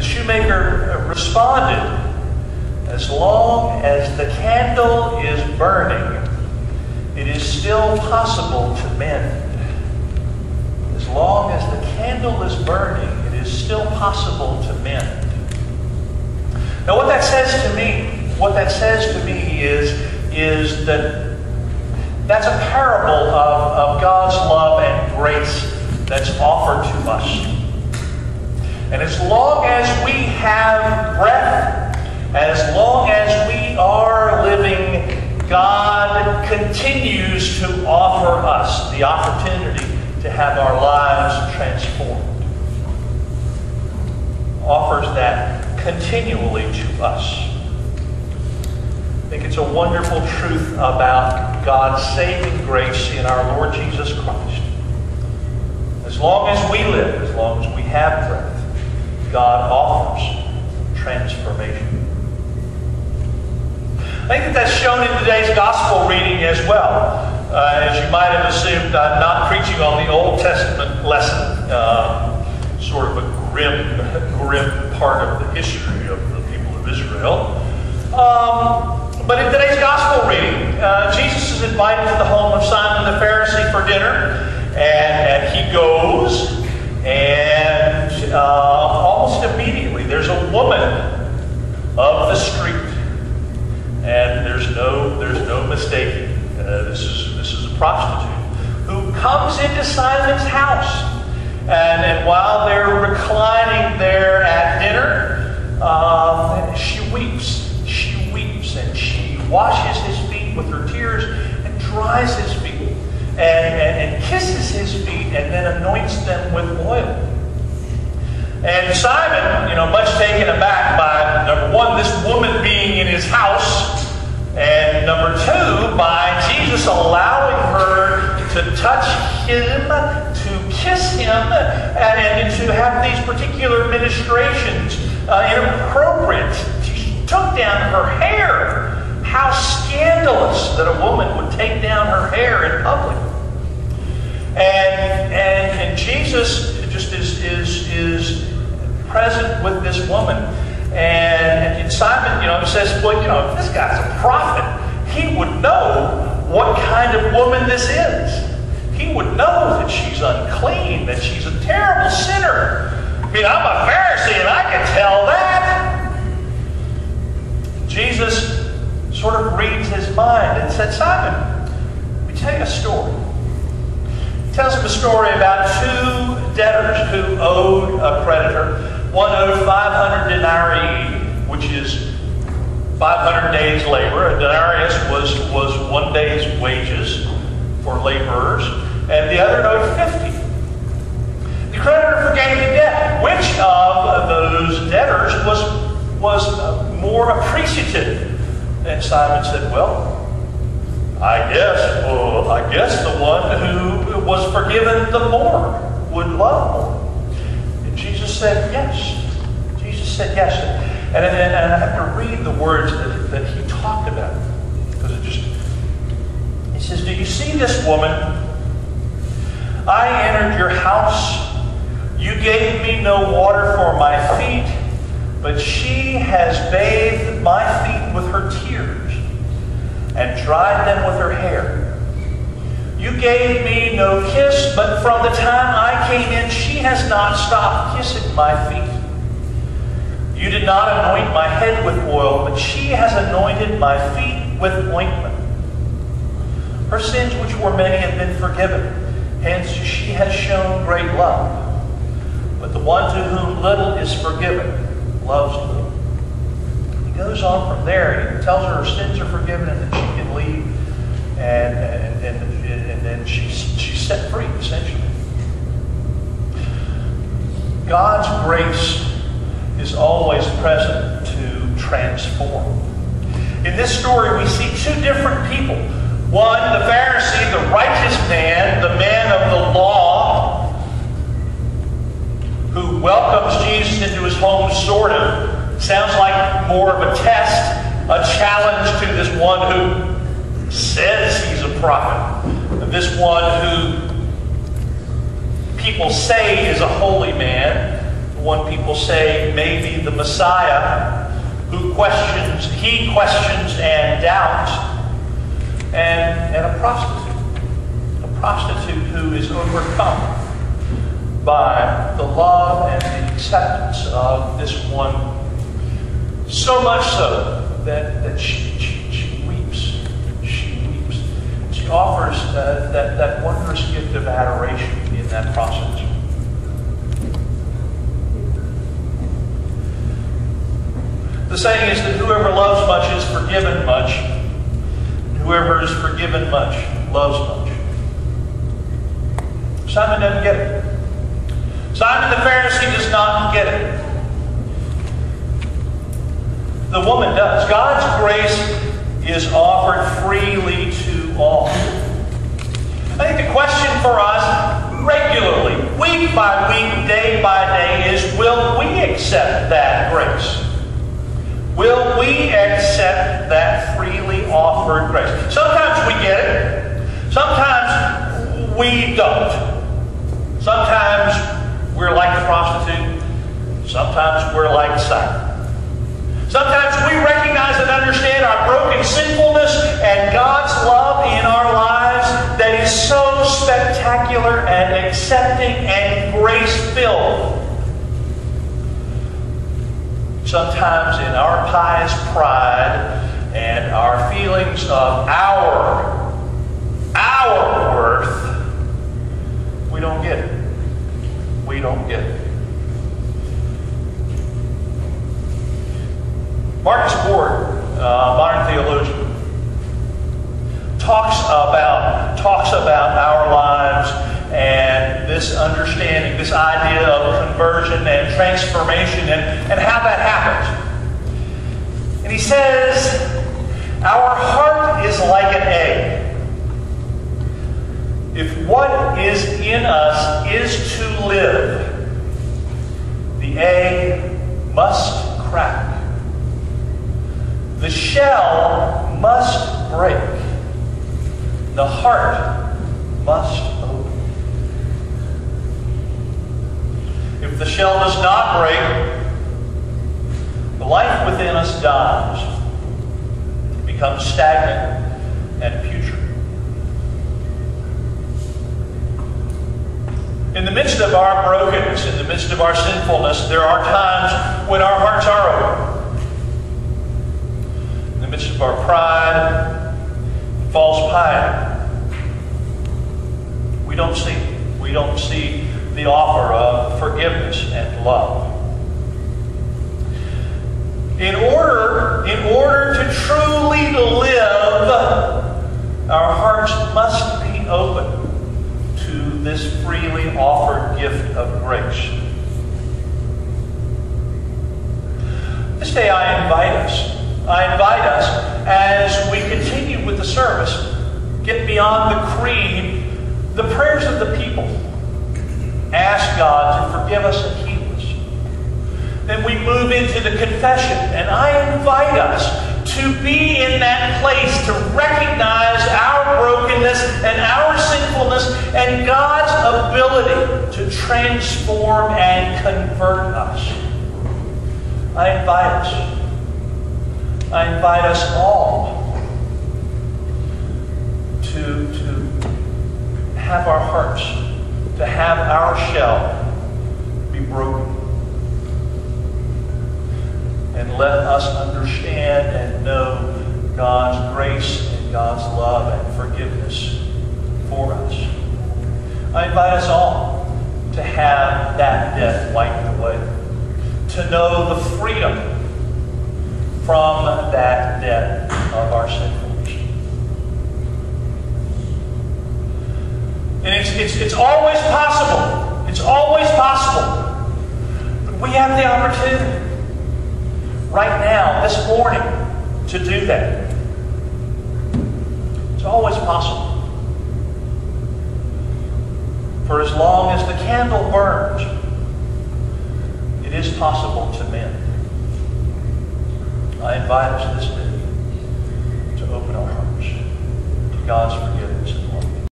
shoemaker responded, "As long as the candle is burning, it is still possible to mend." As long as the candle is burning, it is still possible to mend. Now what that says to me is that that's a parable of God's love and grace that's offered to us. And as long as we have breath, as long as we are living, God continues to offer us the opportunity to have our lives transformed. Offers that continually to us. I think it's a wonderful truth about God's saving grace in our Lord Jesus Christ. As long as we live, as long as we have breath, God offers transformation. I think that that's shown in today's gospel reading as well. As you might have assumed, I'm not preaching on the Old Testament lesson, sort of a grim part of the history of the people of Israel. But in today's gospel reading, Jesus is invited to the home of Simon the Pharisee for dinner, and he goes, and almost immediately there's a woman of the street, and there's no mistaking. This is a prostitute who comes into Simon's house, and while they're reclining there at dinner, she weeps. She weeps, and she washes his feet with her tears, and dries his feet, and kisses his feet, and then anoints them with oil. And Simon, much taken aback by, number one, this woman being in his house, and number two, by Jesus allowing her to touch him, to kiss him, and to have these particular ministrations inappropriate. She took down her hair. How scandalous that a woman would take down her hair in public. And Jesus just is present with this woman. And Simon, says, well, if this guy's a prophet, he would know what kind of woman this is. He would know that she's unclean, that she's a terrible sinner. I mean, I'm a Pharisee and I can tell that. Jesus sort of reads his mind and said, Simon, let me tell you a story. He tells him a story about two debtors who owed a creditor. One owed 500 denarii, which is 500 days' labor. A denarius was 1 day's wages for laborers, and the other owed 50. The creditor forgave the debt. Which of those debtors was more appreciative? And Simon said, well, I guess the one who was forgiven the more would love more. And Jesus said yes. Jesus said yes. And I have to read the words that he talked about. Because he says, do you see this woman? I entered your house. You gave me no water for my feet, but she has bathed my feet with her tears and dried them with her hair. You gave me no kiss, but from the time I came in, she has not stopped kissing my feet. You did not anoint my head with oil, but she has anointed my feet with ointment. Her sins, which were many, have been forgiven. Hence, she has shown great love. But the one to whom little is forgiven loves little. He goes on from there, and he tells her sins are forgiven and that she can leave. And then she's set free, essentially. God's grace is always present to transform. In this story, we see two different people. One, the Pharisee, the righteous man, the man of the law, who welcomes Jesus into his home, sort of. Sounds like more of a test, a challenge to this one who says he's a prophet. This one who people say is a holy man, one people say may be the Messiah, who questions and doubts, and a prostitute who is overcome by the love and the acceptance of this one, so much so that she weeps. She weeps. She offers that wondrous gift of adoration in that process. The saying is that whoever loves much is forgiven much, and whoever is forgiven much loves much. Simon doesn't get it. Simon the Pharisee does not get it. The woman does. God's grace is offered freely to all. I think the question for us regularly, week by week, day by day, is will we accept that grace? Will we accept that freely offered grace? Sometimes we get it. Sometimes we don't. Sometimes we're like the prostitute. Sometimes we're like Simon. Sometimes we recognize and understand our broken sinfulness and God's love in our lives that is so spectacular and accepting and grace-filled. Sometimes in our pious pride and our feelings of our worth, we don't get it. We don't get it. Marcus Ford, modern theologian, talks about our lives and this understanding, this idea of conversion and transformation and how that happens. And he says, our heart is like an egg. If what is in us is to live, the egg must crack. The shell must break. The heart must open. If the shell does not break, the life within us dies, becomes stagnant and putrid. In the midst of our brokenness, in the midst of our sinfulness, there are times when our hearts are open. In the midst of our pride, false piety, we don't see the offer of forgiveness and love. In order to truly live, our hearts must be open to this freely offered gift of grace. This day I invite us as we continue with the service, get beyond the creed, the prayers of the people. Ask God to forgive us and heal us. Then we move into the confession, and I invite us to be in that place to recognize our brokenness and our sinfulness and God's ability to transform and convert us. I invite us all to have our hearts, to have our shell be broken. And let us understand and know God's grace and God's love and forgiveness for us. I invite us all to have that debt wiped away, to know the freedom from that debt of our sinfulness. And it's always possible. It's always possible. But we have the opportunity right now, this morning, to do that. It's always possible. For as long as the candle burns, it is possible to mend. I invite us this day to open our hearts to God's forgiveness.